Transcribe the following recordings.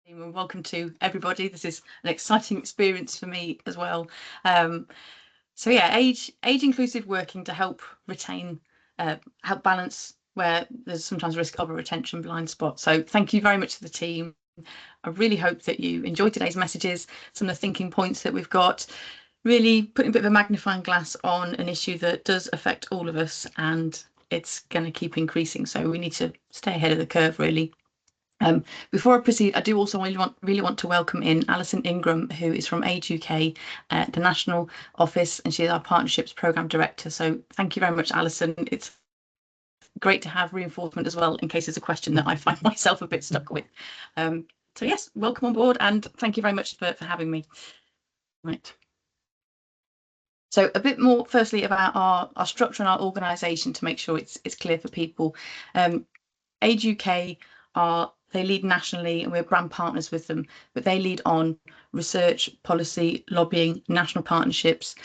And welcome to everybody. This is an exciting experience for me as well. So yeah, age inclusive working to help retain, help balance where there's sometimes risk of a retention blind spot. So thank you very much to the team. I really hope that you enjoyed today's messages, some of the thinking points that we've got, really putting a bit of a magnifying glass on an issue that does affect all of us, and it's going to keep increasing. So we need to stay ahead of the curve, really. Before I proceed, I do also really want to welcome in Alison Ingram, who is from Age UK, the national office, and she is our partnerships program director. So thank you very much, Alison. It's great to have reinforcement as well in case there's a question that I find myself a bit stuck with. So yes, welcome on board, and thank you very much for having me. Right. So a bit more, firstly, about our structure and our organisation to make sure it's clear for people. Age UK they lead nationally and we're brand partners with them, but they lead on research, policy, lobbying, national partnerships.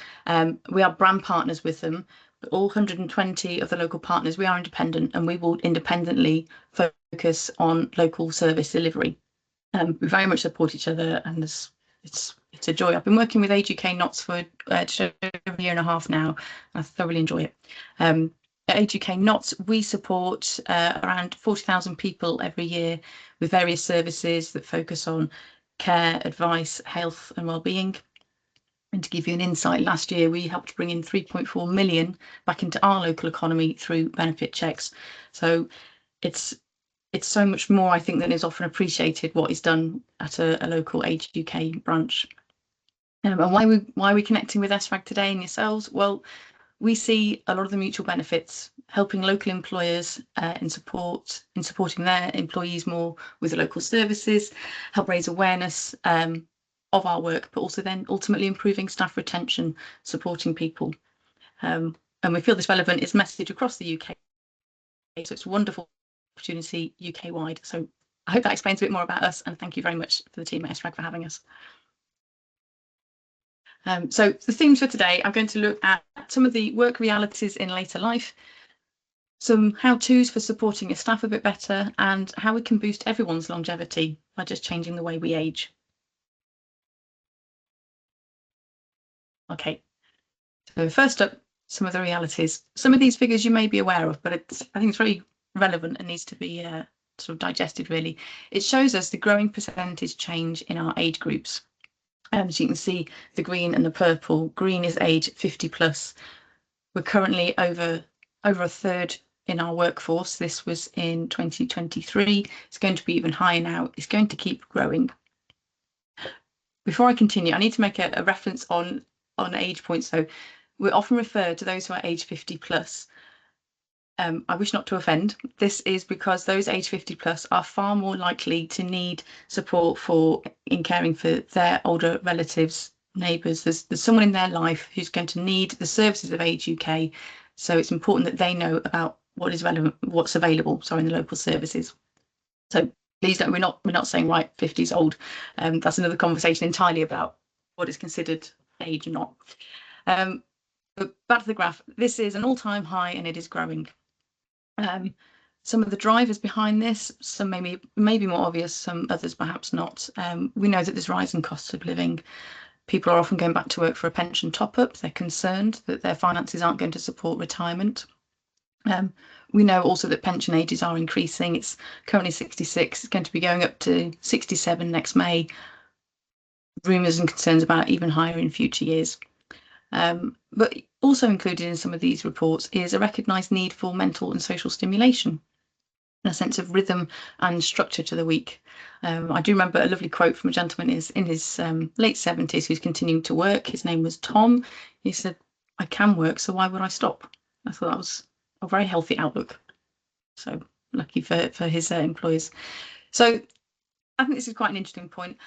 We are brand partners with them, but all 120 of the local partners, we are independent and we will independently focus on local service delivery. We very much support each other, and it's a joy. I've been working with Age UK Knots for just over a year and a half now. I thoroughly enjoy it. At Age UK Knots, we support around 40,000 people every year with various services that focus on care, advice, health and wellbeing. And to give you an insight, last year we helped bring in 3.4 million back into our local economy through benefit checks. So it's so much more, I think, than is often appreciated what is done at a local Age UK branch. And why are we connecting with SRAG today and yourselves? Well, we see a lot of the mutual benefits, helping local employers in supporting their employees more with the local services, help raise awareness of our work, but also then ultimately improving staff retention, supporting people. And we feel this relevant is message across the UK. So it's a wonderful opportunity UK-wide. So I hope that explains a bit more about us, and thank you very much for the team at SRAG for having us. So the themes for today, I'm going to look at some of the work realities in later life, some how-tos for supporting your staff a bit better, and how we can boost everyone's longevity by just changing the way we age. Okay, so first up, some of the realities. Some of these figures you may be aware of, but I think it's very relevant and needs to be sort of digested, really. It shows us the growing percentage change in our age groups. As you can see, the green and the purple. Green is age 50 plus. We're currently over a third in our workforce. This was in 2023. It's going to be even higher now. It's going to keep growing. Before I continue, I need to make a reference on age points. So we often refer to those who are age 50 plus. I wish not to offend. This is because those age 50 plus are far more likely to need support in caring for their older relatives, neighbours. There's someone in their life who's going to need the services of Age UK. So it's important that they know about what is relevant, what's available, in the local services. So please don't, we're not saying, right, 50 is old. That's another conversation entirely about what is considered age or not. But back to the graph. This is an all-time high and it is growing. Some of the drivers behind this, some may be more obvious, some others perhaps not. We know that there's rising costs of living. People are often going back to work for a pension top-up. They're concerned that their finances aren't going to support retirement. We know also that pension ages are increasing. It's currently 66. It's going to be going up to 67 next May. Rumours and concerns about even higher in future years. But also included in some of these reports is a recognised need for mental and social stimulation and a sense of rhythm and structure to the week. I do remember a lovely quote from a gentleman in his late 70s who's continuing to work. His name was Tom. He said, "I can work, so why would I stop?" I thought that was a very healthy outlook. So lucky for his employers. So I think this is quite an interesting point.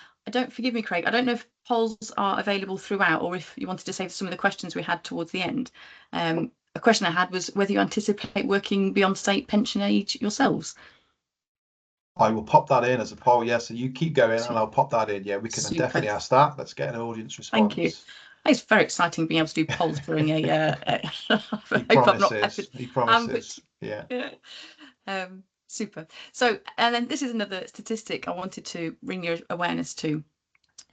Forgive me, Craig, I don't know if polls are available throughout or if you wanted to save some of the questions we had towards the end. A question I had was whether you anticipate working beyond state pension age yourselves. I will pop that in as a poll, yes. So you keep going and I'll pop that in. Yeah, we can definitely ask that. Let's get an audience response. Thank you. It's very exciting being able to do polls during a he promises. Yeah. Super. So, and then this is another statistic I wanted to bring your awareness to.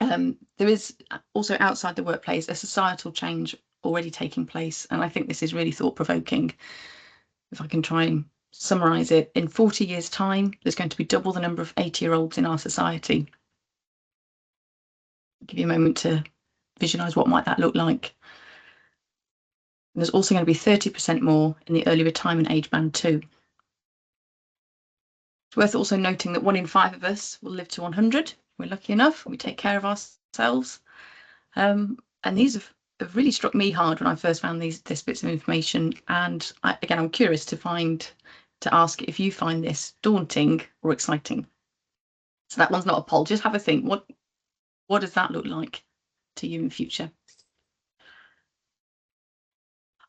There is also outside the workplace a societal change already taking place, and I think this is really thought-provoking. If I can try and summarise it, in 40 years' time, there's going to be double the number of 80-year-olds in our society. I'll give you a moment to visualise what might that look like. And there's also going to be 30% more in the early retirement age band too. It's worth also noting that 1 in 5 of us will live to 100. We're lucky enough, we take care of ourselves. And these have really struck me hard when I first found these bits of information. And again, I'm curious to ask if you find this daunting or exciting. So that one's not a poll, just have a think. What does that look like to you in future?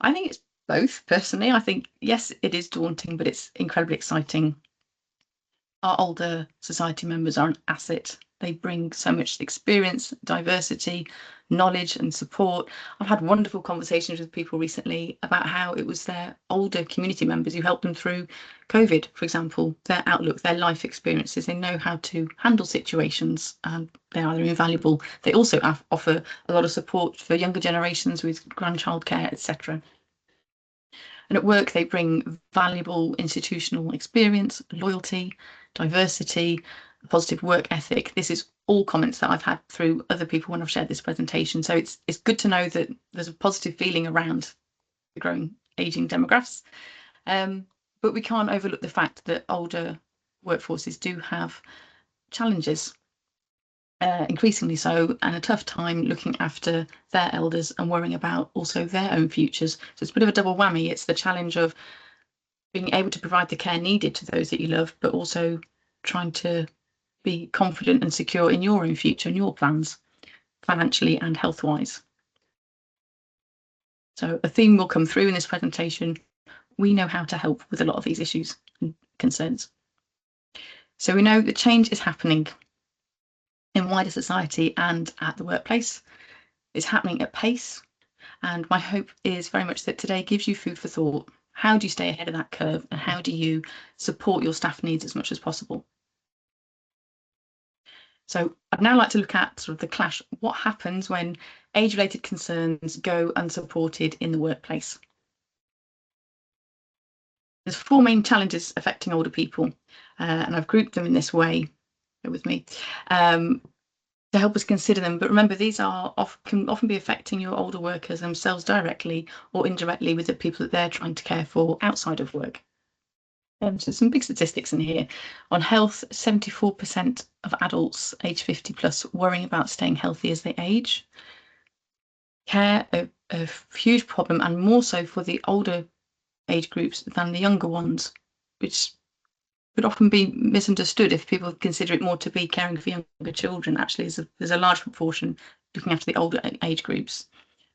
I think it's both, personally. I think, yes, it is daunting, but it's incredibly exciting. Our older society members are an asset. They bring so much experience, diversity, knowledge and support. I've had wonderful conversations with people recently about how it was their older community members who helped them through COVID, for example, their outlook, their life experiences. They know how to handle situations, and they are invaluable. They also offer a lot of support for younger generations with grandchild care, etc. And at work, they bring valuable institutional experience, loyalty, diversity, a positive work ethic. This is all comments that I've had through other people when I've shared this presentation. So it's good to know that there's a positive feeling around the growing ageing demographics. But we can't overlook the fact that older workforces do have challenges, increasingly so, and a tough time looking after their elders and worrying about also their own futures. So it's a bit of a double whammy. It's the challenge of being able to provide the care needed to those that you love, but also trying to be confident and secure in your own future and your plans, financially and health-wise. So a theme will come through in this presentation. We know how to help with a lot of these issues and concerns. So we know that change is happening in wider society and at the workplace. It's happening at pace, and my hope is very much that today gives you food for thought. How do you stay ahead of that curve, and how do you support your staff needs as much as possible? So I'd now like to look at sort of the clash. What happens when age-related concerns go unsupported in the workplace? There's 4 main challenges affecting older people, and I've grouped them in this way. Bear with me. To help us consider them, but remember, these can often be affecting your older workers themselves directly or indirectly with the people that they're trying to care for outside of work. So some big statistics in here. On health, 74% of adults age 50 plus worrying about staying healthy as they age. Care, a huge problem, and more so for the older age groups than the younger ones, which could often be misunderstood if people consider it more to be caring for younger children. Actually, there's a large proportion looking after the older age groups.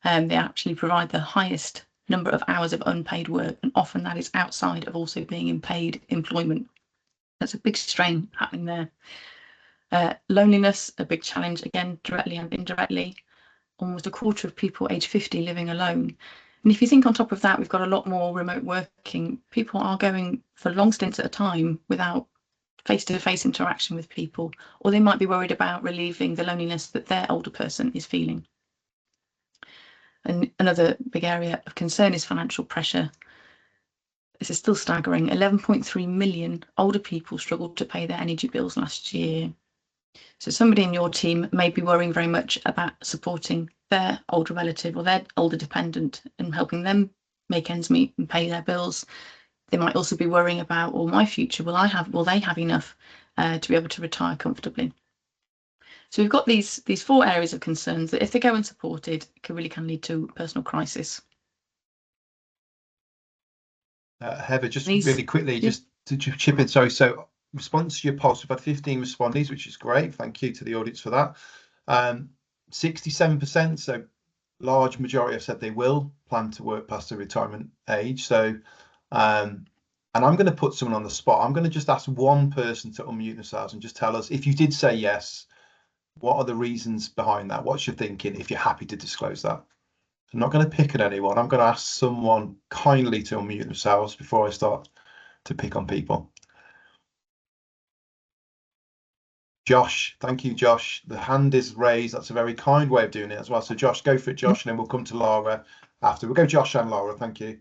They actually provide the highest number of hours of unpaid work, and often that is outside of also being in paid employment. That's a big strain happening there. Loneliness, a big challenge, again, directly and indirectly. Almost a quarter of people age 50 living alone. And if you think on top of that, we've got a lot more remote working. People are going for long stints at a time without face-to-face interaction with people, or they might be worried about relieving the loneliness that their older person is feeling. And another big area of concern is financial pressure. This is still staggering. 11.3 million older people struggled to pay their energy bills last year. So somebody in your team may be worrying very much about supporting their older relative or their older dependent and helping them make ends meet and pay their bills. They might also be worrying about, well, my future, will they have enough to be able to retire comfortably? So we've got these 4 areas of concerns that, if they go unsupported, can lead to personal crisis. Heather, just really quickly, just to chip in, sorry. So response to your post, we've had 15 respondees, which is great. Thank you to the audience for that. 67%, so large majority have said they will plan to work past the retirement age. So and I'm going to put someone on the spot. I'm going to just ask one person to unmute themselves and just tell us, if you did say yes, what are the reasons behind that? What's your thinking, if you're happy to disclose that? I'm not going to pick at anyone. I'm going to ask someone kindly to unmute themselves before I start to pick on people. Josh, thank you, Josh. The hand is raised. That's a very kind way of doing it as well. So Josh, go for it, Josh, and then we'll come to Laura after. We'll go Josh and Laura. Thank you.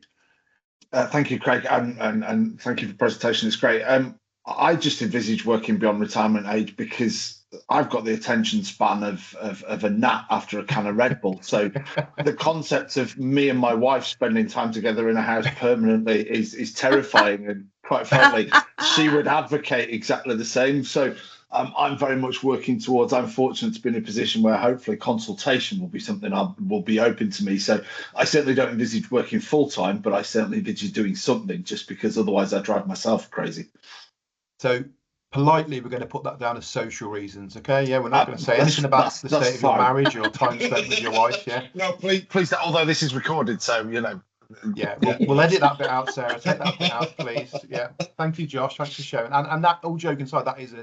Thank you, Craig, and thank you for the presentation. It's great. I just envisage working beyond retirement age because I've got the attention span of a gnat after a can of Red Bull. So the concept of me and my wife spending time together in a house permanently is terrifying. And quite frankly, she would advocate exactly the same. So I'm very much working towards, I'm fortunate to be in a position where hopefully consultation will be something will be open to me. So I certainly don't envisage working full time, but I certainly envisage doing something, just because otherwise I drive myself crazy. So politely, we're going to put that down as social reasons. Okay. Yeah. We're not going to say anything about the state of your marriage or time spent with your wife. Yeah. No, please. Although this is recorded, so you know. Yeah, we'll edit that bit out, Sarah. Take that bit out, please. Yeah. Thank you, Josh. Thanks for sharing. And that, all joking aside, that is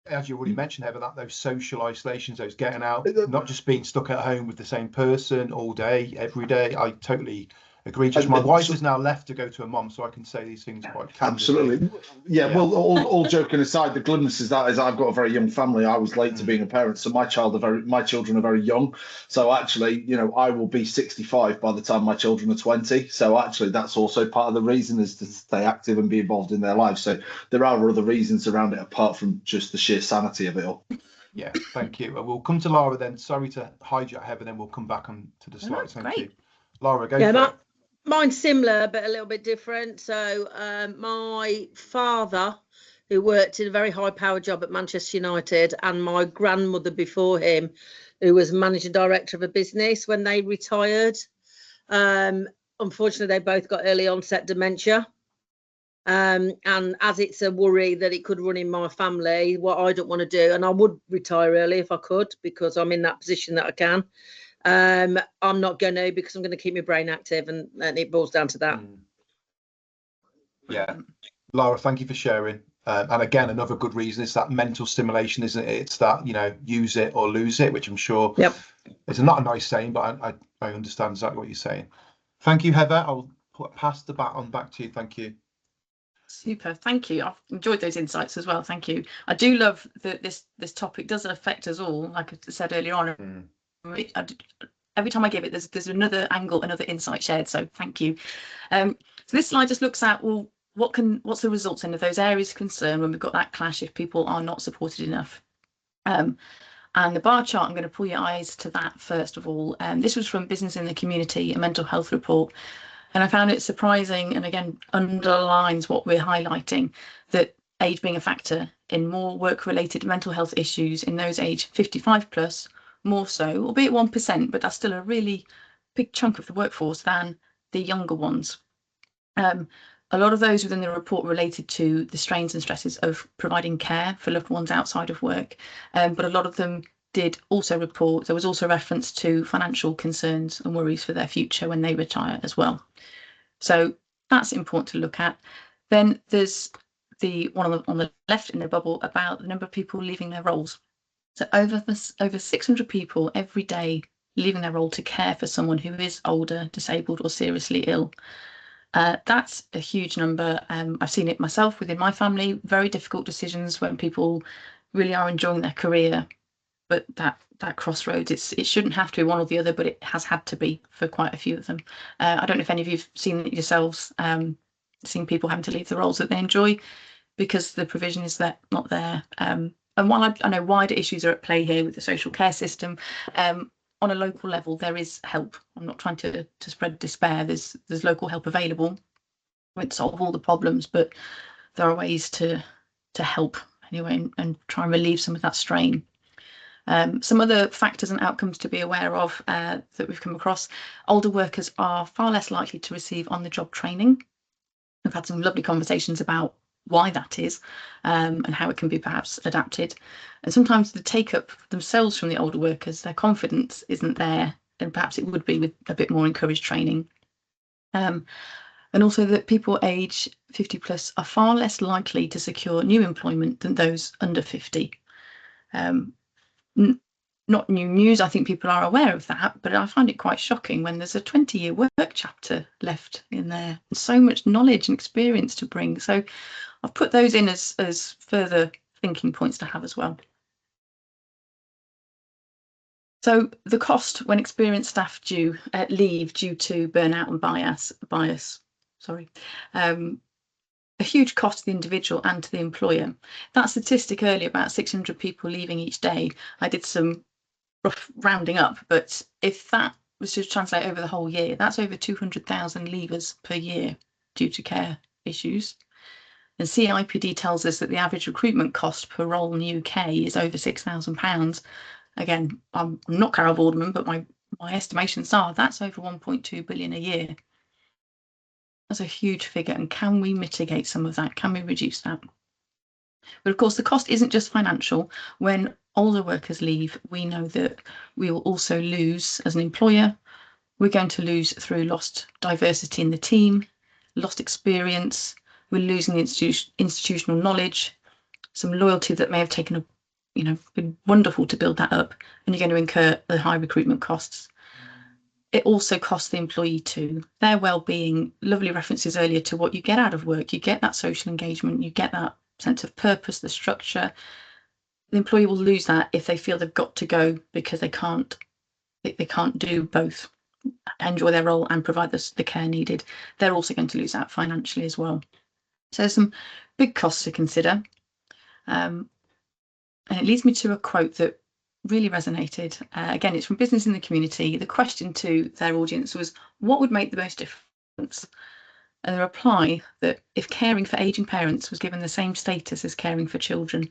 as you already mentioned, Heather, that those social isolations, those getting out, not just being stuck at home with the same person all day, every day. I totally agree. Just my wife has now left to go to a mum, so I can say these things quite candidly. Absolutely. Yeah. Well, all joking aside, the glibness is that I've got a very young family. I was late to being a parent, so my children are very young. So actually, you know, I will be 65 by the time my children are 20. So actually, that's also part of the reason, is to stay active and be involved in their lives. So there are other reasons around it apart from just the sheer sanity of it all. Yeah. Thank you. We'll come to Laura then. Sorry to hijack Heather, then we'll come back on to the slides. Thank you. Laura, go for it. Mine's similar, but a little bit different. So my father, who worked in a very high-powered job at Manchester United, and my grandmother before him, who was managing director of a business, when they retired, unfortunately, they both got early onset dementia. And as it's a worry that it could run in my family, what I don't want to do, and I would retire early if I could, because I'm in that position that I can. I'm not going to, because I'm going to keep my brain active, and it boils down to that. Yeah, Laura, thank you for sharing. And again, another good reason is that mental stimulation, isn't it? It's that, you know, use it or lose it, which I'm sure it's not a nice saying, but I understand exactly what you're saying. Thank you, Heather. I'll pass the baton back to you. Thank you. Super, thank you. I've enjoyed those insights as well. Thank you. I do love that this topic does affect us all, like I said earlier on. Every time I give it, there's another angle, another insight shared. So thank you. So this slide just looks at, well, what's the results in of those areas of concern when we've got that clash if people are not supported enough. And the bar chart, I'm going to pull your eyes to that first of all. This was from Business in the Community, a mental health report. And I found it surprising, and again, underlines what we're highlighting, that age being a factor in more work-related mental health issues in those aged 55 plus, more so, albeit 1%, but that's still a really big chunk of the workforce than the younger ones. A lot of those within the report related to the strains and stresses of providing care for loved ones outside of work, but a lot of them did also report, there was also reference to financial concerns and worries for their future when they retire as well. So that's important to look at. Then there's the one on the left in the bubble about the number of people leaving their roles. So over 600 people every day leaving their role to care for someone who is older, disabled or seriously ill. That's a huge number. I've seen it myself within my family, very difficult decisions when people really are enjoying their career, but that crossroads, it shouldn't have to be one or the other, but it has had to be for quite a few of them. I don't know if any of you've seen it yourselves, seen people having to leave the roles that they enjoy because the provision is not there. And while I know wider issues are at play here with the social care system, on a local level there is help. I'm not trying to spread despair. There's local help available. It won't solve all the problems, but there are ways to help anyway and try and relieve some of that strain. Some other factors and outcomes to be aware of that we've come across: older workers are far less likely to receive on-the-job training. We've had some lovely conversations about why that is and how it can be perhaps adapted. And sometimes the take-up themselves from the older workers, their confidence isn't there, and perhaps it would be with a bit more encouraged training. And also that people age 50 plus are far less likely to secure new employment than those under 50. Not new news, I think people are aware of that, but I find it quite shocking when there's a 20-year work chapter left in there, and so much knowledge and experience to bring. So I've put those in as further thinking points to have as well. So the cost when experienced staff leave due to burnout and bias, sorry, a huge cost to the individual and to the employer. That statistic earlier about 600 people leaving each day, I did some rough rounding up, but if that was to translate over the whole year, that's over 200,000 leavers per year due to care issues. And CIPD tells us that the average recruitment cost per role in the UK is over £6,000. Again, I'm not Carol Vorderman, but my estimations are that's over 1.2 billion a year. That's a huge figure. And can we mitigate some of that? Can we reduce that? But of course, the cost isn't just financial. When older workers leave, we know that we will also lose as an employer. We're going to lose through lost diversity in the team, lost experience. We're losing the institutional knowledge, some loyalty that may have taken been wonderful to build that up, and you're going to incur the high recruitment costs. It also costs the employee too. Their well-being, lovely references earlier to what you get out of work. You get that social engagement, you get that sense of purpose, the structure. The employee will lose that if they feel they've got to go because they can't do both, enjoy their role and provide the care needed. They're also going to lose that financially as well. So there's some big costs to consider. And it leads me to a quote that really resonated. Again, it's from Business in the Community. The question to their audience was, what would make the most difference? And the reply that if caring for ageing parents was given the same status as caring for children.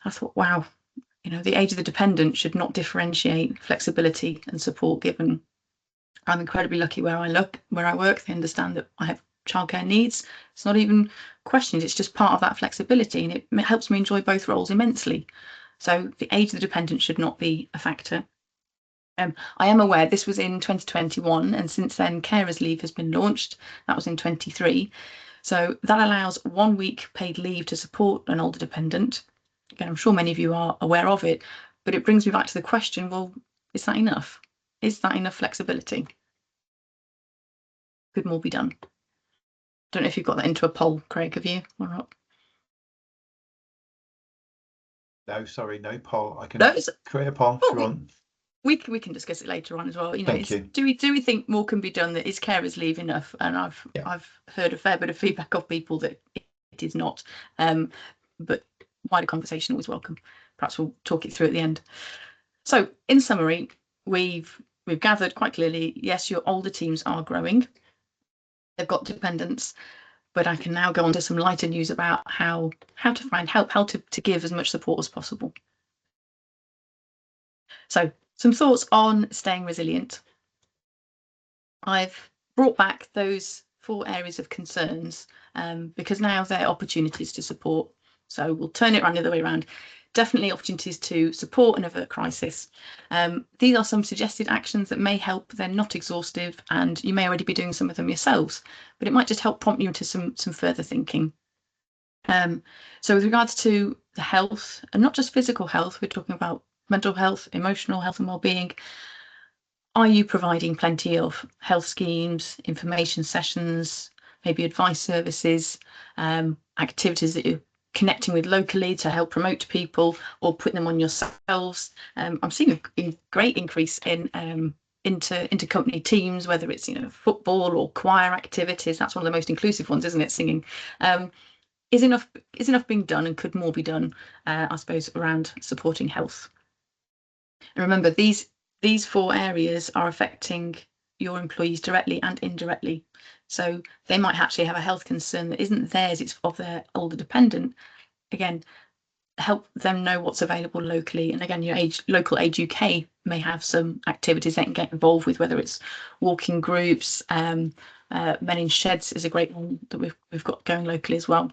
I thought, wow, the age of the dependent should not differentiate flexibility and support given. I'm incredibly lucky where I work. They understand that I have childcare needs. It's not even questioned, it's just part of that flexibility, and it helps me enjoy both roles immensely. So the age of the dependent should not be a factor. I am aware this was in 2021, and since then carers leave has been launched. That was in 23. So that allows 1 week paid leave to support an older dependent. Again, I'm sure many of you are aware of it, but it brings me back to the question, well, is that enough? Is that enough flexibility? Could more be done? Don't know if you've got that into a poll, Craig, have you or not? No, sorry, no poll. I can No, create a poll if you want. We can discuss it later on as well. Thank you. Do we think more can be done? That is carers leave enough? And I've heard a fair bit of feedback of people that it is not. But wider conversation always welcome. Perhaps we'll talk it through at the end. So in summary, we've gathered quite clearly, yes, your older teams are growing. They've got dependents, but I can now go on to some lighter news about how to find help, how to give as much support as possible. So some thoughts on staying resilient. I've brought back those 4 areas of concerns because now they're opportunities to support. So we'll turn it around the other way around. Definitely opportunities to support and avert crisis. These are some suggested actions that may help. They're not exhaustive, and you may already be doing some of them yourselves, but it might just help prompt you into some further thinking. So with regards to the health, and not just physical health, we're talking about mental health, emotional health and well-being. Are you providing plenty of health schemes, information sessions, maybe advice services, activities that you're connecting with locally to help promote to people, or putting them on yourselves? I'm seeing a great increase in intercompany teams, whether it's football or choir activities. That's one of the most inclusive ones, isn't it? Singing. Is enough being done, and could more be done, I suppose, around supporting health? And remember, these 4 areas are affecting your employees directly and indirectly. So they might actually have a health concern that isn't theirs, it's of their older dependent. Again, help them know what's available locally. And again, your local Age UK may have some activities they can get involved with, whether it's walking groups. Men in Sheds is a great one that we've got going locally as well.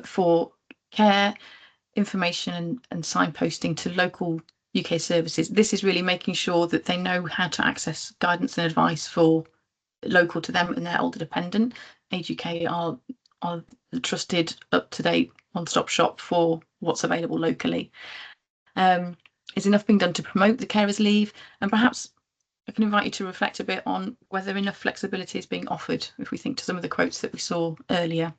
For care, information and signposting to local UK services. This is really making sure that they know how to access guidance and advice for local to them and their older dependent. Age UK are the trusted, up-to-date, one-stop shop for what's available locally. Is enough being done to promote the carers leave? And perhaps I can invite you to reflect a bit on whether enough flexibility is being offered, if we think to some of the quotes that we saw earlier.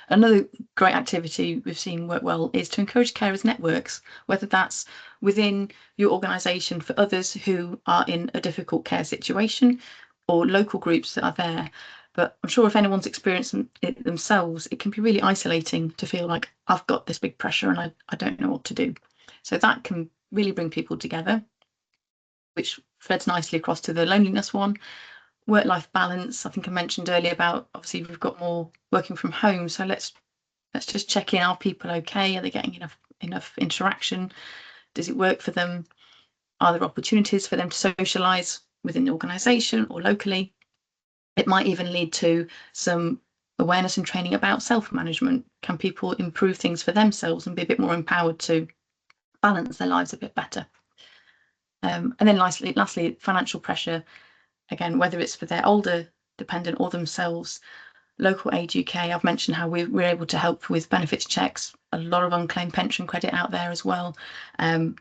Another great activity we've seen work well is to encourage carers networks, whether that's within your organisation for others who are in a difficult care situation, or local groups that are there. But I'm sure if anyone's experienced it themselves, it can be really isolating to feel like I've got this big pressure and I don't know what to do. So that can really bring people together, which threads nicely across to the loneliness one. Work-life balance, I think I mentioned earlier about, obviously we've got more working from home, so let's just check in. Are people okay? Are they getting enough interaction? Does it work for them? Are there opportunities for them to socialise within the organisation or locally? It might even lead to some awareness and training about self-management. Can people improve things for themselves and be a bit more empowered to balance their lives a bit better? And then lastly, financial pressure. Again, whether it's for their older dependent or themselves. Local Age UK, I've mentioned how we're able to help with benefits checks, a lot of unclaimed pension credit out there as well,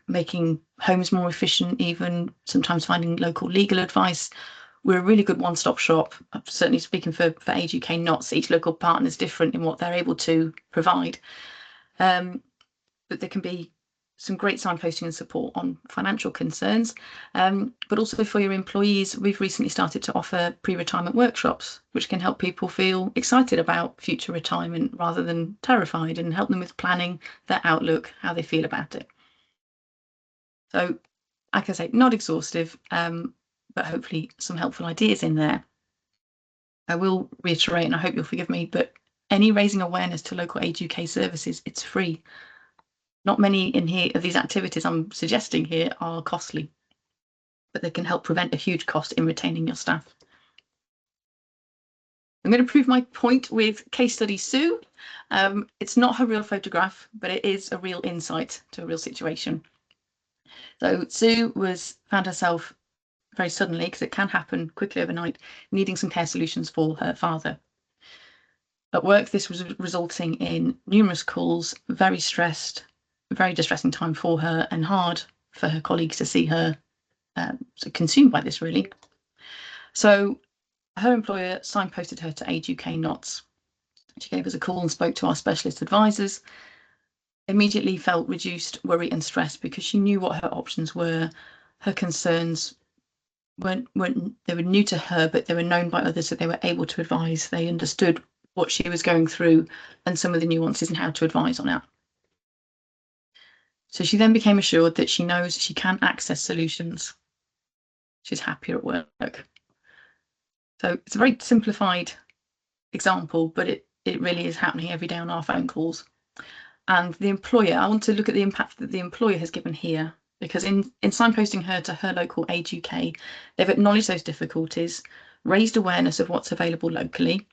making homes more efficient, even sometimes finding local legal advice. We're a really good one-stop shop. I'm certainly speaking for Age UK NOTS, each local partner is different in what they're able to provide. But there can be some great signposting and support on financial concerns, but also for your employees. We've recently started to offer pre-retirement workshops, which can help people feel excited about future retirement rather than terrified, and help them with planning their outlook, how they feel about it. So, like I say, not exhaustive, but hopefully some helpful ideas in there. I will reiterate, and I hope you'll forgive me, but any raising awareness to local Age UK services, it's free. Not many in here of these activities I'm suggesting here are costly, but they can help prevent a huge cost in retaining your staff. I'm going to prove my point with case study Sue. It's not her real photograph, but it is a real insight to a real situation. So Sue found herself very suddenly, because it can happen quickly overnight, needing some care solutions for her father. At work, this was resulting in numerous calls, very stressed, very distressing time for her, and hard for her colleagues to see her consumed by this, really. So her employer signposted her to Age UK NOTS. She gave us a call and spoke to our specialist advisors. Immediately felt reduced worry and stress because she knew what her options were. Her concerns they were new to her, but they were known by others, so they were able to advise. They understood what she was going through and some of the nuances and how to advise on it. So she then became assured that she knows she can access solutions. She's happier at work. So it's a very simplified example, but it really is happening every day on our phone calls. And the employer, I want to look at the impact that the employer has given here, because in signposting her to her local Age UK, they've acknowledged those difficulties, raised awareness of what's available locally.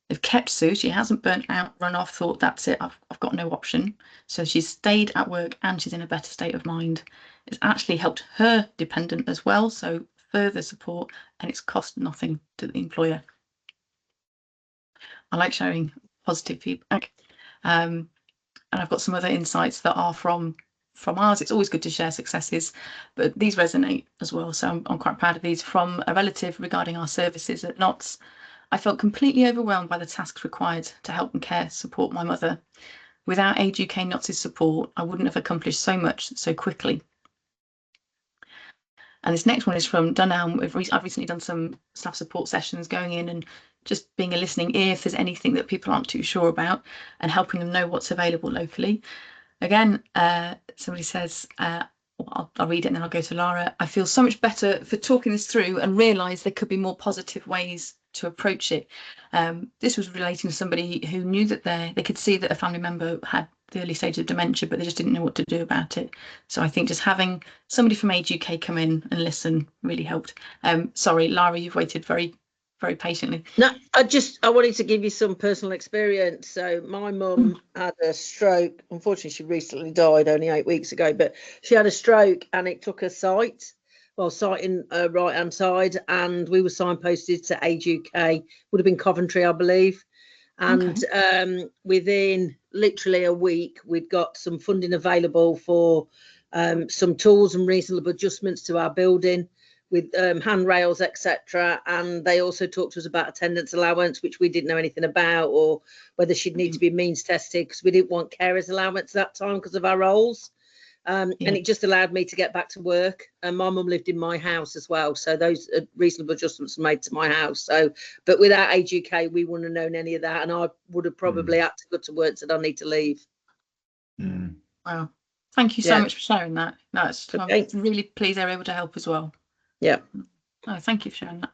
They've kept Sue. She hasn't burnt out, run off, thought that's it, I've got no option. So she's stayed at work and she's in a better state of mind. It's actually helped her dependent as well, so further support, and it's cost nothing to the employer. I like sharing positive feedback. And I've got some other insights that are from ours. It's always good to share successes, but these resonate as well. So I'm quite proud of these. From a relative regarding our services at NOTS, I felt completely overwhelmed by the tasks required to help and care support my mother. Without Age UK NOTS' support, I wouldn't have accomplished so much so quickly. And this next one is from Dunelm. I've recently done some staff support sessions, going in and just being a listening ear if there's anything that people aren't too sure about, and helping them know what's available locally. Again, somebody says, I'll read it and then I'll go to Lara. I feel so much better for talking this through and realise there could be more positive ways to approach it. This was relating to somebody who knew that they could see that a family member had the early stage of dementia, but they just didn't know what to do about it. So I think just having somebody from Age UK come in and listen really helped. Sorry, Lara, you've waited very, very patiently. No, I wanted to give you some personal experience. So my mum had a stroke. Unfortunately, she recently died only 8 weeks ago, but she had a stroke and it took her sight in right hand side, and we were signposted to Age UK. Would have been Coventry, I believe. And within literally a week, we'd got some funding available for some tools and reasonable adjustments to our building. with handrails, etc. And they also talked to us about attendance allowance, which we didn't know anything about, or whether she'd need to be means tested, because we didn't want carers allowance that time because of our roles. And it just allowed me to get back to work. And my mum lived in my house as well, so those reasonable adjustments were made to my house. So, but without Age UK, we wouldn't have known any of that, and I would have probably had to go to work and said I need to leave. Wow, thank you so much for sharing that. That's okay. I'm really pleased they're able to help as well. Yeah. Oh, thank you for sharing that.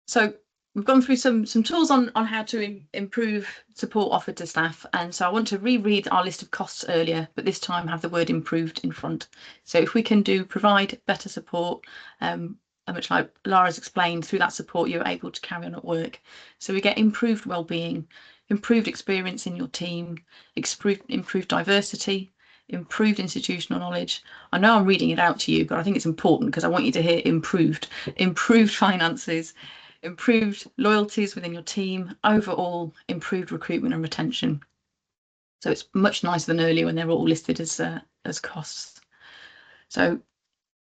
So we've gone through some tools on how to improve support offered to staff, and so I want to reread our list of costs earlier, but this time have the word improved in front. So if we can provide better support, much like Lara's explained, through that support you're able to carry on at work. So we get improved well-being, improved experience in your team, improved diversity, improved institutional knowledge. I know I'm reading it out to you, but I think it's important because I want you to hear improved finances, improved loyalties within your team, overall improved recruitment and retention. So it's much nicer than earlier when they're all listed as costs. So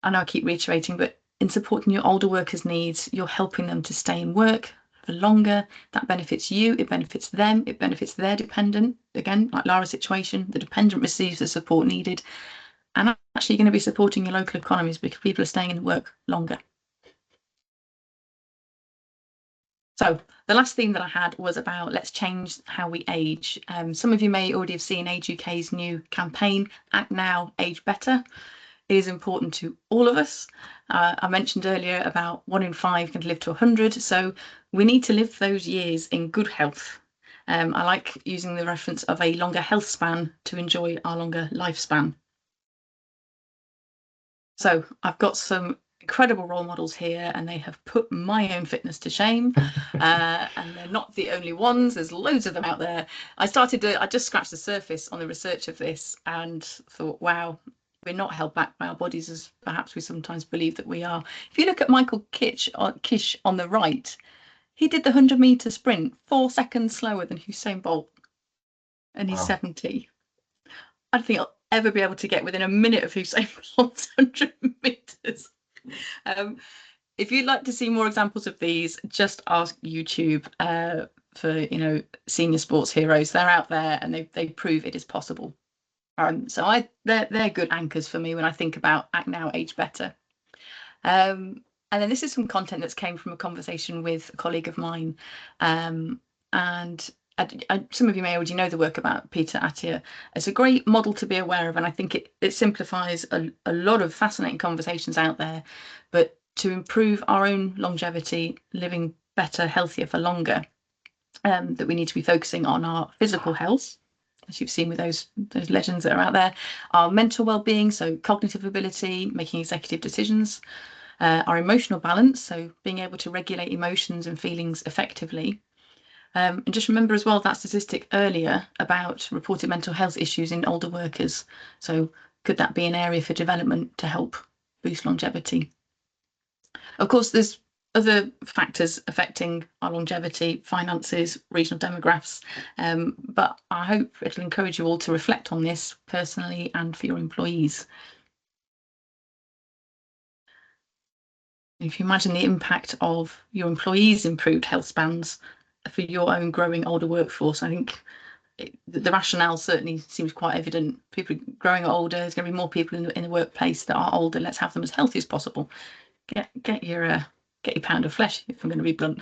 I know I keep reiterating, but in supporting your older workers' needs, you're helping them to stay in work for longer. That benefits you, it benefits them, it benefits their dependent. Again, like Lara's situation, the dependent receives the support needed, and actually going to be supporting your local economies because people are staying in work longer. So the last theme that I had was about let's change how we age. Some of you may already have seen Age UK's new campaign, Act Now, Age Better. It is important to all of us. I mentioned earlier about 1 in 5 can live to 100, so we need to live those years in good health. I like using the reference of a longer health span to enjoy our longer lifespan. So I've got some incredible role models here, and they have put my own fitness to shame, and they're not the only ones. There's loads of them out there. I just scratched the surface on the research of this and thought, wow, we're not held back by our bodies as perhaps we sometimes believe that we are. If you look at Michael Kish on the right, he did the 100-meter sprint 4 seconds slower than Usain Bolt, and he's 70. I don't think I'll ever be able to get within a minute of Usain Bolt's 100 meters. If you'd like to see more examples of these, just ask YouTube for senior sports heroes. They're out there and they prove it is possible. So they're good anchors for me when I think about Act Now, Age Better. And then this is some content that's came from a conversation with a colleague of mine, and some of you may already know the work about Peter Attia. It's a great model to be aware of, and I think it simplifies a lot of fascinating conversations out there. But to improve our own longevity, living better, healthier for longer, that we need to be focusing on our physical health, as you've seen with those legends that are out there, our mental well-being, so cognitive ability, making executive decisions, our emotional balance, so being able to regulate emotions and feelings effectively. And just remember as well that statistic earlier about reported mental health issues in older workers. So could that be an area for development to help boost longevity? Of course, there's other factors affecting our longevity, finances, regional demographics, but I hope it'll encourage you all to reflect on this personally and for your employees. If you imagine the impact of your employees' improved health spans for your own growing older workforce, I think the rationale certainly seems quite evident. People growing older, there's going to be more people in the workplace that are older. Let's have them as healthy as possible. Get your pound of flesh, if I'm going to be blunt.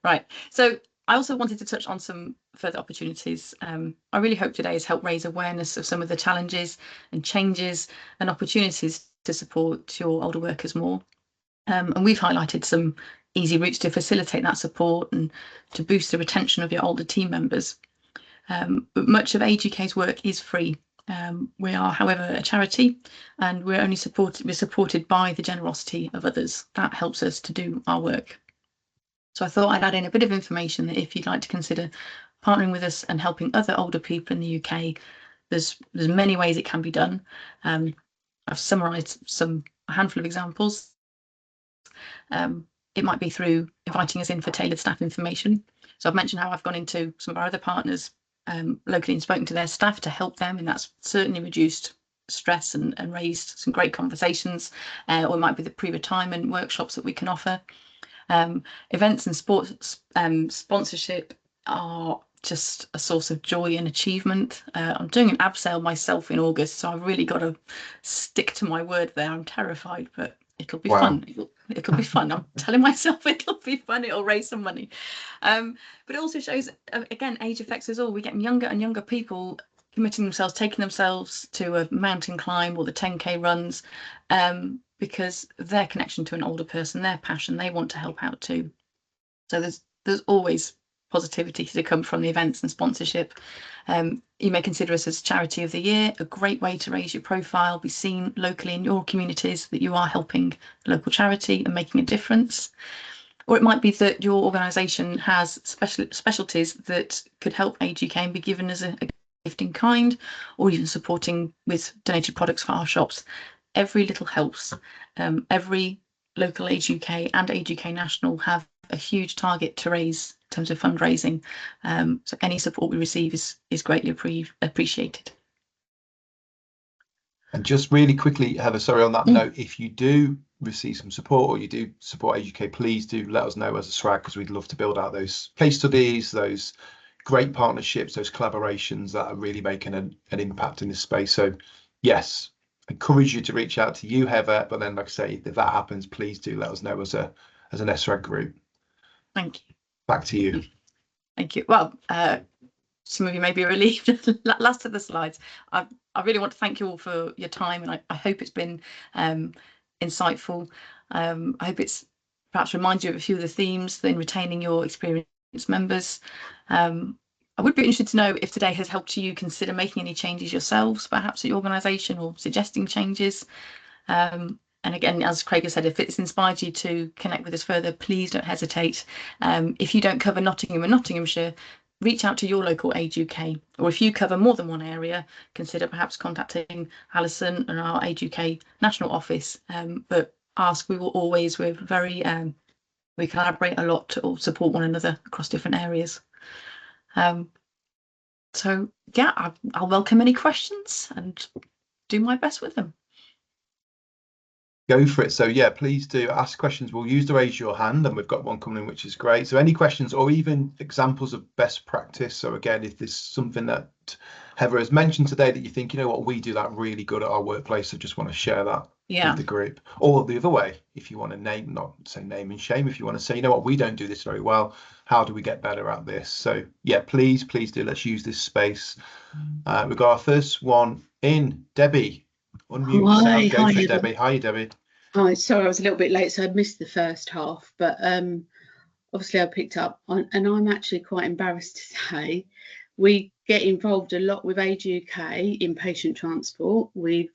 Right. So I also wanted to touch on some further opportunities. I really hope today has helped raise awareness of some of the challenges and changes and opportunities to support your older workers more. And we've highlighted some easy routes to facilitate that support and to boost the retention of your older team members. But much of Age UK's work is free. We are, however, a charity, and we're supported by the generosity of others. That helps us to do our work. So I thought I'd add in a bit of information that if you'd like to consider partnering with us and helping other older people in the UK, there's many ways it can be done. I've summarised a handful of examples. It might be through inviting us in for tailored staff information. So I've mentioned how I've gone into some of our other partners locally and spoken to their staff to help them, and that's certainly reduced stress and raise some great conversations, or it might be the pre-retirement workshops that we can offer. Events and sports sponsorship are just a source of joy and achievement. I'm doing an abseil myself in August, so I've really got to stick to my word there. I'm terrified, but it'll be fun. It'll be fun. I'm telling myself it'll be fun. It'll raise some money. But it also shows, again, age affects us all. We're getting younger and younger people committing themselves, taking themselves to a mountain climb or the 10K runs, because their connection to an older person, their passion, they want to help out too. So there's always positivity to come from the events and sponsorship. You may consider us as Charity of the Year, a great way to raise your profile, be seen locally in your communities that you are helping a local charity and making a difference. Or it might be that your organisation has specialties that could help Age UK and be given as a gift in kind, or even supporting with donated products for our shops. Every little helps. Every local Age UK and Age UK National have a huge target to raise in terms of fundraising. So any support we receive is greatly appreciated. And just really quickly, Heather, sorry, on that note, if you do receive some support or you do support Age UK, please do let us know as a SRAG, because we'd love to build out those case studies, those great partnerships, those collaborations that are really making an impact in this space. So yes, encourage you to reach out to you, Heather, but then like I say, if that happens, please do let us know as an SRAG group. Thank you. Back to you. Thank you. Well, some of you may be relieved. Last of the slides. I really want to thank you all for your time, and I hope it's been insightful. I hope it's perhaps reminds you of a few of the themes in retaining your experienced members. I would be interested to know if today has helped you consider making any changes yourselves, perhaps at your organisation, or suggesting changes. And again, as Craig has said, if it's inspired you to connect with us further, please don't hesitate. If you don't cover Nottingham and Nottinghamshire, reach out to your local Age UK, or if you cover more than one area, consider perhaps contacting Alison and our Age UK national office. But ask, we're very, we collaborate a lot to all support one another across different areas. So yeah, I'll welcome any questions and do my best with them. Go for it. So yeah, please do ask questions. We'll use the raise your hand, and we've got one coming in, which is great. So any questions or even examples of best practice. So again, if there's something that Heather has mentioned today that you think, you know what, we do that really good at our workplace, I just want to share that with the group. Or the other way, if you want to not say name and shame, if you want to say, you know what, we don't do this very well, how do we get better at this? So yeah, please do, let's use this space. We've got our first one in. Debbie, unmute yourself. Go for it, Debbie. Hi, Debbie. Hi, sorry, I was a little bit late, so I'd missed the first half, but obviously I picked up on, and I'm actually quite embarrassed to say we get involved a lot with Age UK in patient transport. We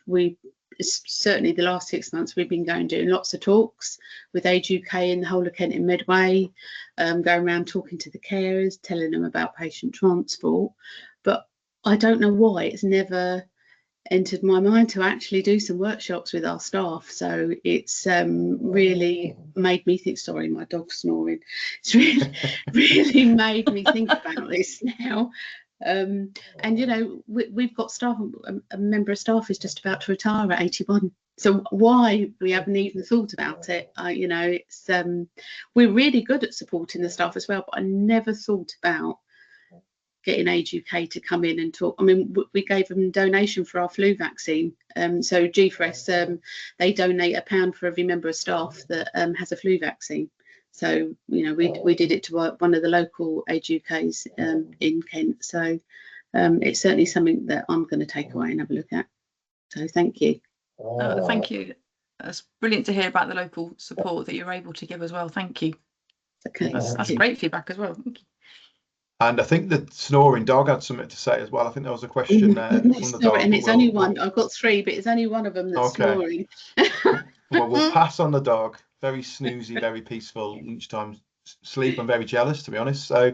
certainly the last 6 months we've been doing lots of talks with Age UK in the whole of Kent and Medway, going around talking to the carers, telling them about patient transport. But I don't know why it's never entered my mind to actually do some workshops with our staff. So it's really made me think, sorry, my dog's snoring. It's really made me think about this now. And you know, we've got staff, a member of staff is just about to retire at 81. So why we haven't even thought about it, you know, it's we're really good at supporting the staff as well, but I never thought about getting Age UK to come in and talk. I mean, we gave them a donation for our flu vaccine. So G4S, they donate £1 for every member of staff that has a flu vaccine. So, you know, we did it to one of the local Age UKs in Kent. So it's certainly something that I'm going to take away and have a look at. So thank you. Thank you. That's brilliant to hear about the local support that you're able to give as well. Thank you. Okay. That's great feedback as well. Thank you. And I think the snoring dog had something to say as well. I think there was a question there from the dog. And it's only one. I've got 3, but it's only one of them that's snoring. Well, we'll pass on the dog. Very snoozy, very peaceful lunchtime sleep. I'm very jealous, to be honest. So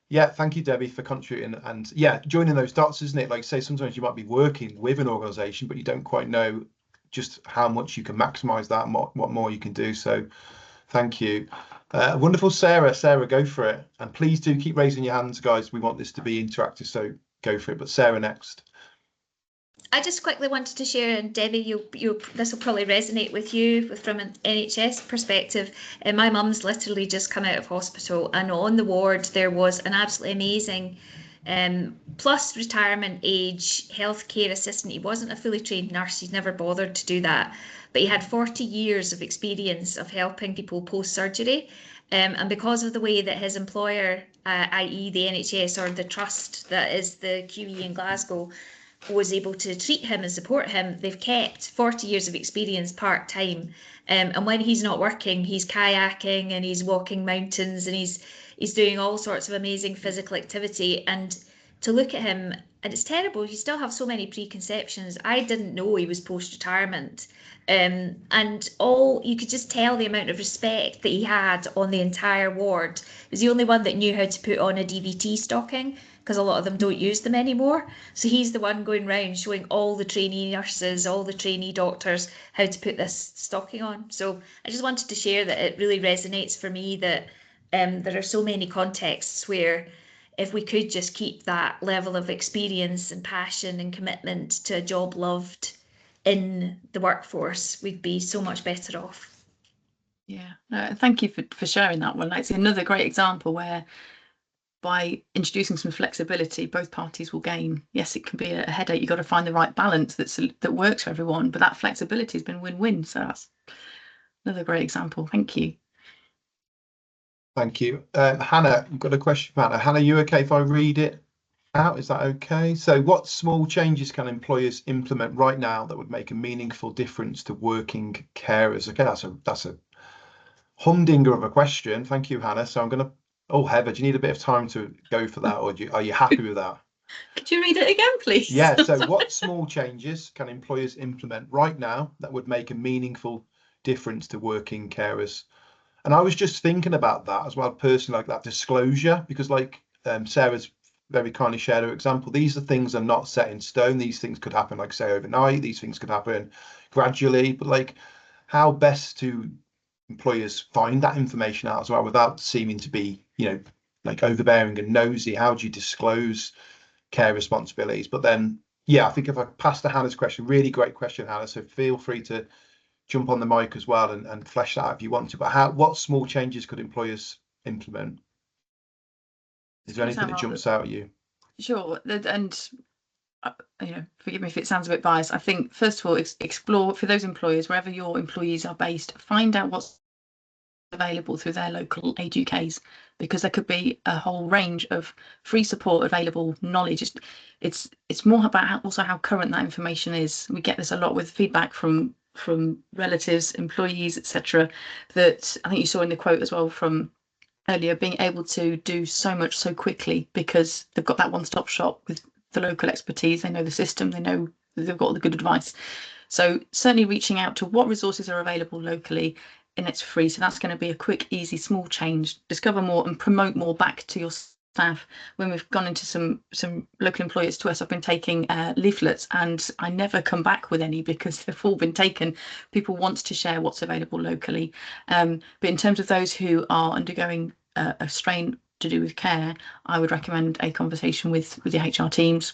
yeah, thank you, Debbie, for contributing. And yeah, joining those dots, isn't it? Like say, sometimes you might be working with an organisation, but you don't quite know just how much you can maximise that and what more you can do. So thank you. Wonderful, Sarah. Sarah, go for it. And please do keep raising your hands, guys. We want this to be interactive, so go for it. But Sarah next. I just quickly wanted to share, and Debbie, this will probably resonate with you from an NHS perspective. My mum's literally just come out of hospital, and on the ward there was an absolutely amazing plus retirement age healthcare assistant. He wasn't a fully trained nurse, he'd never bothered to do that, but he had 40 years of experience of helping people post-surgery. And because of the way that his employer, i.e. the NHS or the trust that is the QE in Glasgow, was able to treat him and support him, they've kept 40 years of experience part-time. And when he's not working, he's kayaking and he's walking mountains and he's doing all sorts of amazing physical activity. And to look at him, and it's terrible, you still have so many preconceptions. I didn't know he was post-retirement. And all you could just tell the amount of respect that he had on the entire ward. He was the only one that knew how to put on a DVT stocking, because a lot of them don't use them anymore. So he's the one going round showing all the trainee nurses, all the trainee doctors how to put this stocking on. So I just wanted to share that it really resonates for me that there are so many contexts where if we could just keep that level of experience and passion and commitment to a job loved in the workforce, we'd be so much better off. Yeah, no, thank you for sharing that one. It's another great example where by introducing some flexibility, both parties will gain. Yes, it can be a headache. You've got to find the right balance that works for everyone, but that flexibility has been win-win. So that's another great example. Thank you. Thank you. Hannah, you've got a question for Hannah. Hannah, you okay if I read it out? Is that okay? So what small changes can employers implement right now that would make a meaningful difference to working carers? Okay, that's a humdinger of a question. Thank you, Hannah. So I'm going to, oh, Heather, do you need a bit of time to go for that, or are you happy with that? Could you read it again, please? Yeah, so what small changes can employers implement right now that would make a meaningful difference to working carers? And I was just thinking about that as well, personally, like that disclosure, because like Sarah's very kindly shared her example, these are things are not set in stone. These things could happen, like say, overnight. These things could happen gradually, but like how best to employers find that information out as well without seeming to be, like overbearing and nosy. How do you disclose care responsibilities? But then, yeah, I think if I pass to Hannah's question, really great question, Hannah. So feel free to jump on the mic as well and flesh that out if you want to. But what small changes could employers implement? Is there anything that jumps out at you? Sure, and forgive me if it sounds a bit biased. I think first of all, explore for those employers wherever your employees are based. Find out what's available through their local Age UKs, because there could be a whole range of free support available, knowledge. It's more about also how current that information is. We get this a lot with feedback from relatives, employees, etc. That I think you saw in the quote as well from earlier, being able to do so much so quickly because they've got that one-stop shop with the local expertise. They know the system, they know they've got all the good advice. So certainly reaching out to what resources are available locally, and it's free. So that's going to be a quick, easy, small change. Discover more and promote more back to your staff. When we've gone into some local employers to us, I've been taking leaflets and I never come back with any because they've all been taken. People want to share what's available locally. But in terms of those who are undergoing a strain to do with care, I would recommend a conversation with the HR teams.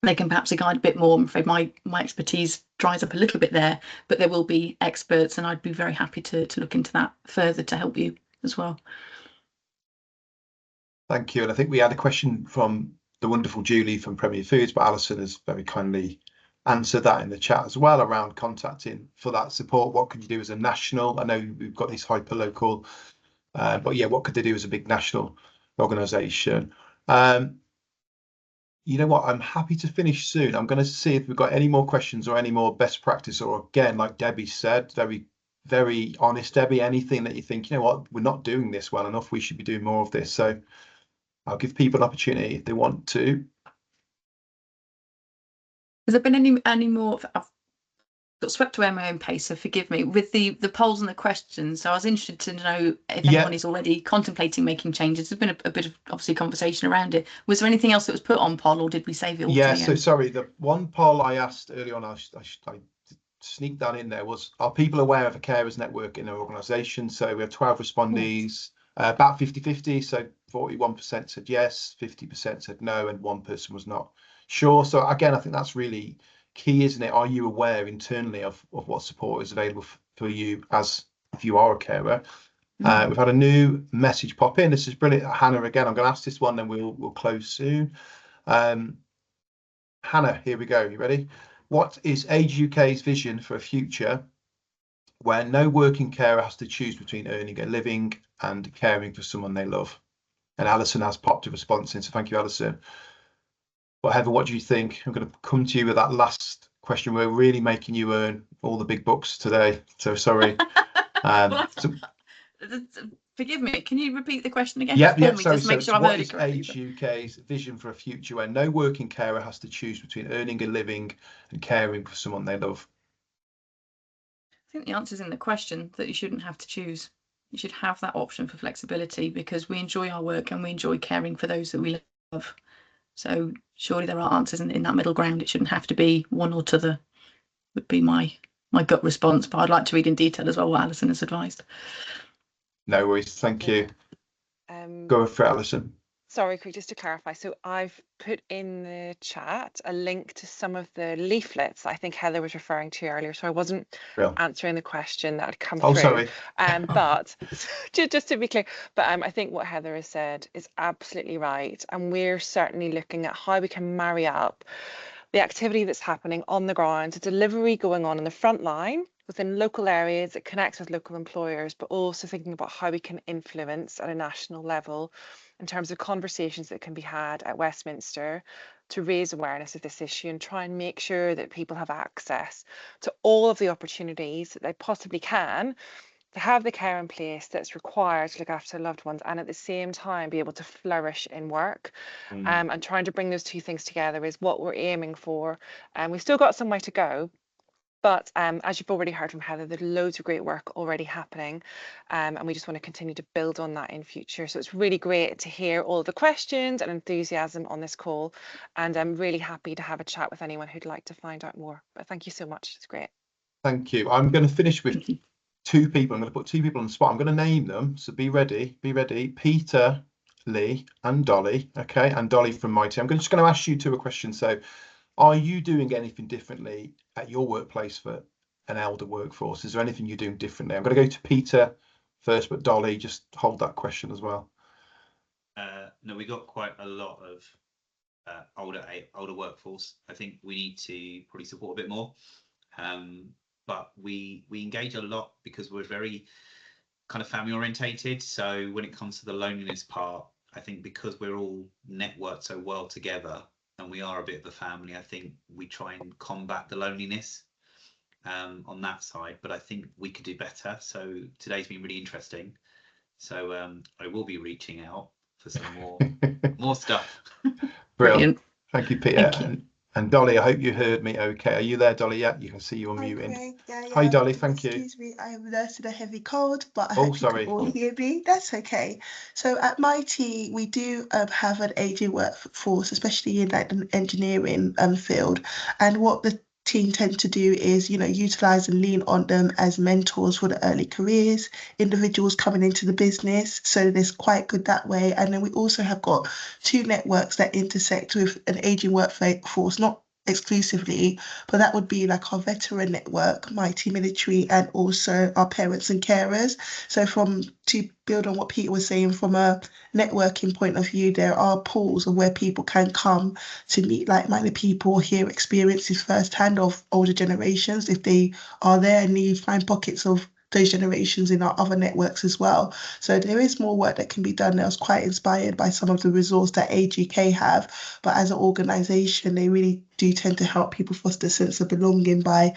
They can perhaps guide a bit more. I'm afraid my expertise dries up a little bit there, but there will be experts and I'd be very happy to look into that further to help you as well. Thank you. And I think we had a question from the wonderful Julie from Premier Foods, but Alison has very kindly answered that in the chat as well around contacting for that support. What could you do as a national? I know we've got these hyper local, but yeah, what could they do as a big national organisation? You know what? I'm happy to finish soon. I'm going to see if we've got any more questions or any more best practice, or again, like Debbie said, very, very honest, Debbie, anything that you think, you know what, we're not doing this well enough, we should be doing more of this. So I'll give people an opportunity if they want to. Has there been any more? I've got swept away at my own pace, so forgive me with the polls and the questions. So I was interested to know if anyone is already contemplating making changes. There's been a bit of obviously conversation around it. Was there anything else that was put on poll, or did we save it all? Yeah, so sorry, the one poll I asked early on, I sneaked that in there, was, are people aware of a carers network in their organisation? So we have 12 respondees, about 50-50, so 41% said yes, 50% said no, and one person was not sure. So again, I think that's really key, isn't it? Are you aware internally of what support is available for you as if you are a carer? We've had a new message pop in. This is brilliant. Hannah, again, I'm going to ask this one, then we'll close soon. Hannah, here we go. You ready? What is Age UK's vision for a future where no working carer has to choose between earning a living and caring for someone they love? And Alison has popped a response in, so thank you, Alison. But Heather, what do you think? I'm going to come to you with that last question. We're really making you earn all the big bucks today, so sorry. Forgive me, can you repeat the question again? Sorry. Just make sure I've heard it correctly. What is Age UK's vision for a future where no working carer has to choose between earning a living and caring for someone they love? I think the answer is in the question, that you shouldn't have to choose. You should have that option for flexibility, because we enjoy our work and we enjoy caring for those that we love. So surely there are answers in that middle ground. It shouldn't have to be one or t'other, would be my gut response. But I'd like to read in detail as well what Alison has advised. No worries, thank you. Go for it, Alison. Sorry, Craig, just to clarify. So I've put in the chat a link to some of the leaflets I think Heather was referring to earlier. So I wasn't answering the question that had come through. Sorry. But just to be clear, but I think what Heather has said is absolutely right. And we're certainly looking at how we can marry up the activity that's happening on the ground, the delivery going on in the front line within local areas that connects with local employers, but also thinking about how we can influence at a national level in terms of conversations that can be had at Westminster to raise awareness of this issue and try and make sure that people have access to all of the opportunities that they possibly can to have the care in place that's required to look after their loved ones, and at the same time be able to flourish in work. And trying to bring those two things together is what we're aiming for. And we've still got some way to go. But as you've already heard from Heather, there's loads of great work already happening, and we just want to continue to build on that in future. So it's really great to hear all the questions and enthusiasm on this call, and I'm really happy to have a chat with anyone who'd like to find out more. But thank you so much, it's great. Thank you. I'm going to finish with two people. I'm going to put two people on the spot. I'm going to name them, so be ready. Peter, Lee and Dolly. Okay, and Dolly from my team. I'm just going to ask you two a question. So are you doing anything differently at your workplace for an elder workforce? Is there anything you're doing differently? I'm going to go to Peter first, but Dolly, just hold that question as well. No, we got quite a lot of older workforce. I think we need to probably support a bit more. But we engage a lot because we're very kind of family orientated. So when it comes to the loneliness part, I think because we're all networked so well together, and we are a bit of a family, I think we try and combat the loneliness on that side, but I think we could do better. So today's been really interesting. So I will be reaching out for some more stuff. Brilliant. Thank you, Peter. Thank you. And Dolly, I hope you heard me okay. Are you there, Dolly? Yeah, you can see you unmuting. Yeah. Hi, Dolly, thank you. Excuse me, I am nursing a heavy cold, but I hope you can all hear me. That's okay. So at Mighty, we do have an aging workforce, especially in like the engineering field. And what the team tend to do is, utilize and lean on them as mentors for the early careers, individuals coming into the business. So there's quite good that way. And then we also have got two networks that intersect with an aging workforce, not exclusively, but that would be like our veteran network, Mighty Military, and also our parents and carers. So to build on what Peter was saying, from a networking point of view, there are pools of where people can come to meet like-minded people, hear experiences firsthand of older generations if they are there, and you find pockets of those generations in our other networks as well. So there is more work that can be done. I was quite inspired by some of the resource that Age UK have, but as an organisation, they really do tend to help people foster a sense of belonging by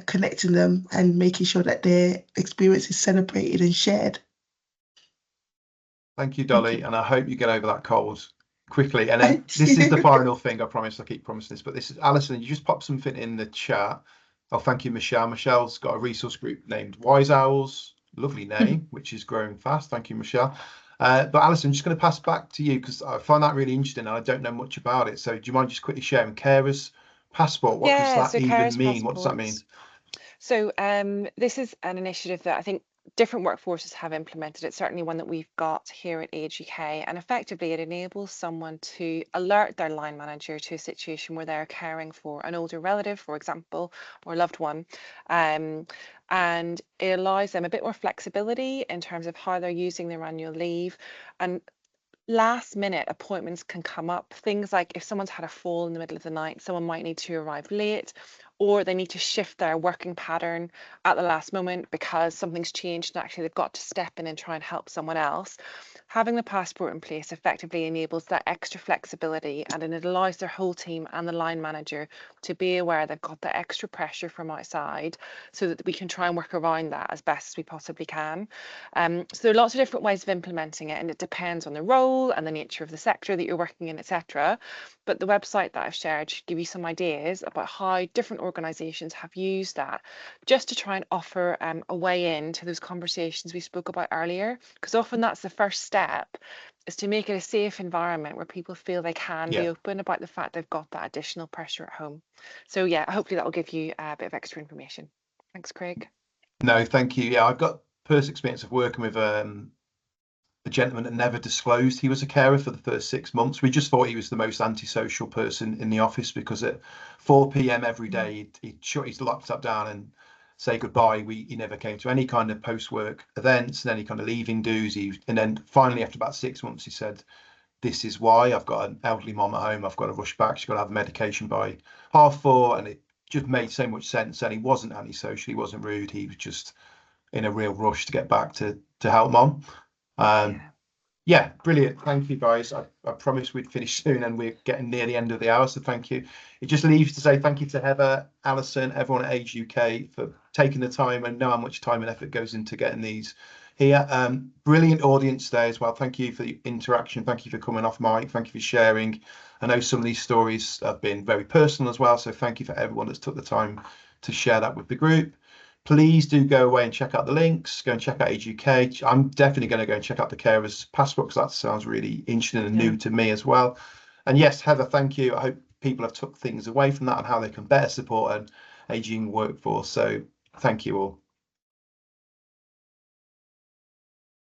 connecting them and making sure that their experience is celebrated and shared. Thank you, Dolly, and I hope you get over that cold quickly. And then this is the final thing, I promise. I keep promising this, but this is Alison. You just popped something in the chat. Oh, thank you, Michelle. Michelle's got a resource group named Wise Owls. Lovely name, which is growing fast. Thank you, Michelle. But Alison, I'm just going to pass back to you because I find that really interesting and I don't know much about it. So do you mind just quickly sharing Carers Passport? What does that even mean? What does that mean? So this is an initiative that I think different workforces have implemented it, certainly one that we've got here at Age UK, and effectively it enables someone to alert their line manager to a situation where they're caring for an older relative, for example, or a loved one. And it allows them a bit more flexibility in terms of how they're using their annual leave. And last minute appointments can come up. Things like if someone's had a fall in the middle of the night, someone might need to arrive late, or they need to shift their working pattern at the last moment because something's changed and actually they've got to step in and try and help someone else. Having the passport in place effectively enables that extra flexibility, and it allows their whole team and the line manager to be aware they've got the extra pressure from outside, so that we can try and work around that as best as we possibly can. So there are lots of different ways of implementing it, and it depends on the role and the nature of the sector that you're working in, etc. But the website that I've shared should give you some ideas about how different organisations have used that, just to try and offer a way in to those conversations we spoke about earlier, because often that's the first step, is to make it a safe environment where people feel they can be open about the fact they've got that additional pressure at home. So yeah, hopefully that will give you a bit of extra information. Thanks, Craig. No, thank you. Yeah, I've got personal experience of working with a gentleman that never disclosed he was a carer for the first 6 months. We just thought he was the most antisocial person in the office, because at 4 p.m. every day he'd shut his laptop down and say goodbye. He never came to any kind of post-work events and any kind of leaving dues. And then finally, after about 6 months, he said, "This is why. I've got an elderly mom at home. I've got to rush back. She's got to have medication by 4:30." And it just made so much sense. And he wasn't antisocial. He wasn't rude. He was just in a real rush to get back to help mom. Yeah, brilliant. Thank you, guys. I promised we'd finish soon, and we're getting near the end of the hour, so thank you. It just leaves to say thank you to Heather, Alison, everyone at Age UK for taking the time, and know how much time and effort goes into getting these here. Brilliant audience today as well. Thank you for the interaction. Thank you for coming off mic. Thank you for sharing. I know some of these stories have been very personal as well, so thank you for everyone that's took the time to share that with the group. Please do go away and check out the links. Go and check out Age UK. I'm definitely going to go and check out the Carers Passport, because that sounds really interesting and new to me as well. And yes, Heather, thank you. I hope people have took things away from that and how they can better support an ageing workforce. So thank you all.